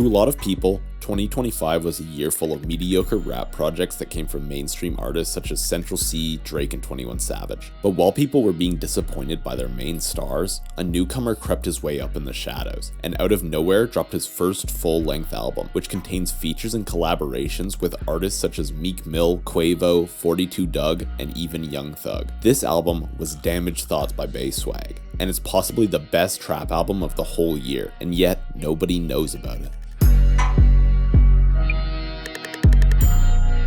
To a lot of people, 2025 was a year full of mediocre rap projects that came from mainstream artists such as Central C, Drake, and 21 Savage. But while people were being disappointed by their main stars, a newcomer crept his way up in the shadows, and out of nowhere dropped his first full-length album, which contains features and collaborations with artists such as Meek, Quavo, 42 Dugg, and even Young Thug. This album was Damaged Thoughts by Swag, and it's possibly the best trap album of the whole year, and yet nobody knows about it.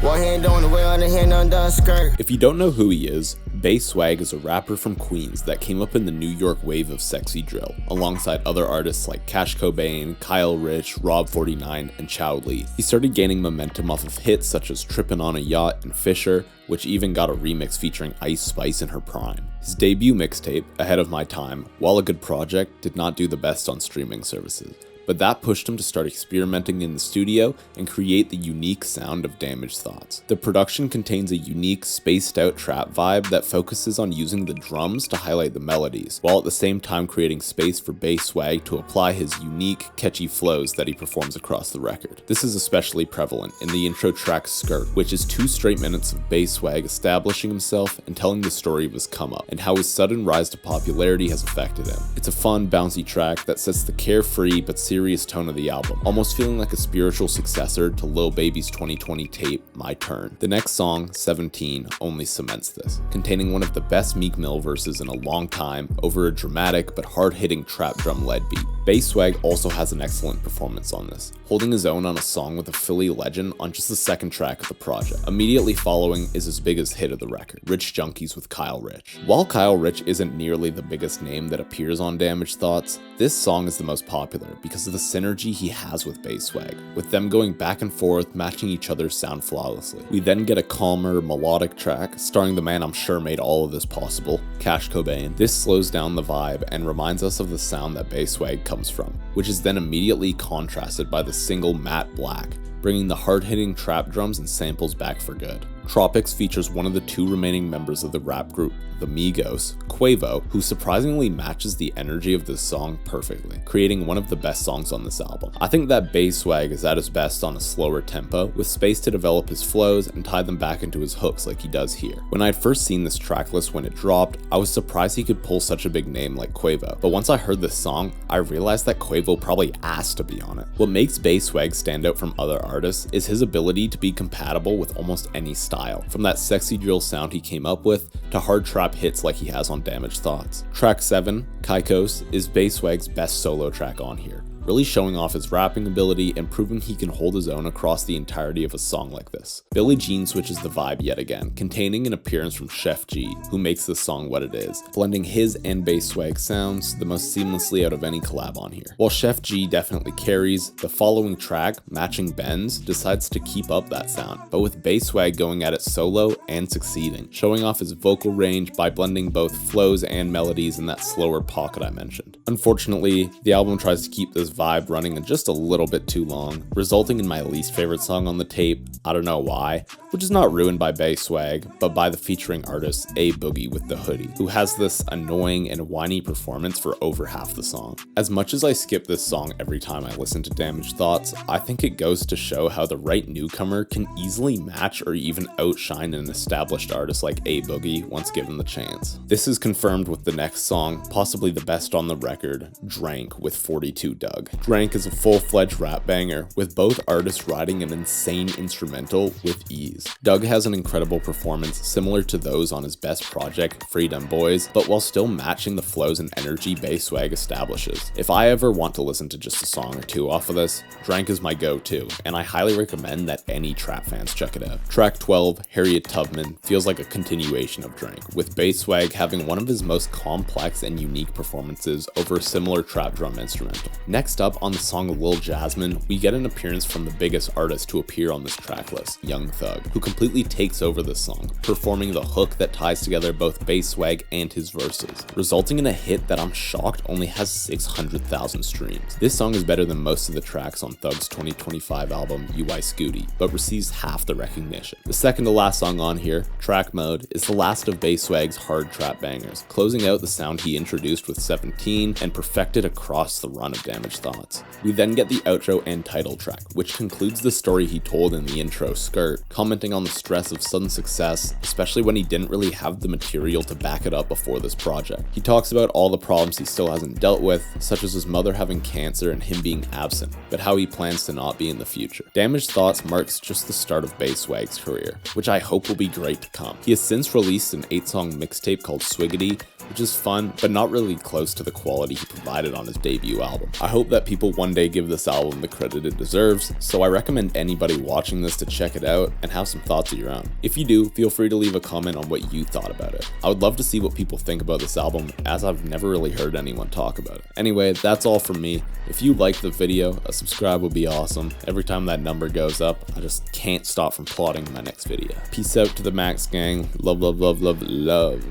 One hand on the way, other hand undone skirt. If you don't know who he is, Swag is a rapper from Queens that came up in the New York wave of sexy drill, alongside other artists like Cash Cobain, Kyle Rich, Rob 49, and Chow Lee. He started gaining momentum off of hits such as Trippin' on a Yacht and Fisher, which even got a remix featuring Ice Spice in her prime. His debut mixtape, Ahead of My Time, while a good project, did not do the best on streaming services. But that pushed him to start experimenting in the studio and create the unique sound of Damaged Thoughts. The production contains a unique, spaced-out trap vibe that focuses on using the drums to highlight the melodies, while at the same time creating space for Swag to apply his unique, catchy flows that he performs across the record. This is especially prevalent in the intro track Skirt, which is 2 straight minutes of Swag establishing himself and telling the story of his come-up, and how his sudden rise to popularity has affected him. It's a fun, bouncy track that sets the carefree but serious tone of the album, almost feeling like a spiritual successor to Lil Baby's 2020 tape, My Turn. The next song, 17, only cements this, containing one of the best Meek Mill verses in a long time over a dramatic but hard-hitting trap drum-led beat. Swag also has an excellent performance on this, holding his own on a song with a Philly legend on just the second track of the project. Immediately following is his biggest hit of the record, Rich Junkies with Kyle Rich. While Kyle Rich isn't nearly the biggest name that appears on Damaged Thoughts, this song is the most popular because of the synergy he has with Swag, with them going back and forth, matching each other's sound flawlessly. We then get a calmer, melodic track, starring the man I'm sure made all of this possible, Cash Cobain. This slows down the vibe and reminds us of the sound that Swag comes from, which is then immediately contrasted by the single Matte Black, bringing the hard-hitting trap drums and samples back for good. Tropics features one of the 2 remaining members of the rap group, the Migos, Quavo, who surprisingly matches the energy of this song perfectly, creating one of the best songs on this album. I think that Swag is at his best on a slower tempo, with space to develop his flows and tie them back into his hooks like he does here. When I had first seen this tracklist when it dropped, I was surprised he could pull such a big name like Quavo, but once I heard this song, I realized that Quavo probably asked to be on it. What makes Swag stand out from other artists is his ability to be compatible with almost any style, from that sexy drill sound he came up with to hard trap hits like he has on Damaged Thoughts. Track 7, Kaikos, is Swag's best solo track on here, really showing off his rapping ability and proving he can hold his own across the entirety of a song like this. Billie Jean switches the vibe yet again, containing an appearance from Chef G, who makes this song what it is, blending his and Swag sounds the most seamlessly out of any collab on here. While Chef G definitely carries, the following track, Matching Benz, decides to keep up that sound, but with Swag going at it solo and succeeding, showing off his vocal range by blending both flows and melodies in that slower pocket I mentioned. Unfortunately, the album tries to keep this vibe running just a little bit too long, resulting in my least favorite song on the tape, I don't know why, which is not ruined by Swag, but by the featuring artist A Boogie with the Hoodie, who has this annoying and whiny performance for over half the song. As much as I skip this song every time I listen to Damaged Thoughts, I think it goes to show how the right newcomer can easily match or even outshine an established artist like A Boogie once given the chance. This is confirmed with the next song, possibly the best on the record, Drank with 42 Dugg. Drank is a full-fledged rap banger, with both artists riding an insane instrumental with ease. Dugg has an incredible performance similar to those on his best project, Freedom Boys, but while still matching the flows and energy Swag establishes. If I ever want to listen to just a song or 2 off of this, Drank is my go-to, and I highly recommend that any trap fans check it out. Track 12, Harriet Tubman, feels like a continuation of Drank, with Swag having one of his most complex and unique performances over a similar trap drum instrumental. Next up on the song Lil Jasmine, we get an appearance from the biggest artist to appear on this tracklist, Young Thug, who completely takes over this song, performing the hook that ties together both Swag and his verses, resulting in a hit that I'm shocked only has 600,000 streams. This song is better than most of the tracks on Thug's 2025 album UI Scooty, but receives half the recognition. The second to last song on here, Track Mode, is the last of Swag's hard trap bangers, closing out the sound he introduced with 17 and perfected across the run of Damaged thoughts. We then get the outro and title track, which concludes the story he told in the intro, Skirt, commenting on the stress of sudden success, especially when he didn't really have the material to back it up before this project. He talks about all the problems he still hasn't dealt with, such as his mother having cancer and him being absent, but how he plans to not be in the future. Damaged Thoughts marks just the start of Bayswag's career, which I hope will be great to come. He has since released an 8-song mixtape called Swiggity, which is fun, but not really close to the quality he provided on his debut album. I hope that people one day give this album the credit it deserves, so I recommend anybody watching this to check it out and have some thoughts of your own. If you do, feel free to leave a comment on what you thought about it. I would love to see what people think about this album, as I've never really heard anyone talk about it. Anyway, that's all from me. If you liked the video, a subscribe would be awesome. Every time that number goes up, I just can't stop from plotting my next video. Peace out to the Max gang. Love, love, love, love, love.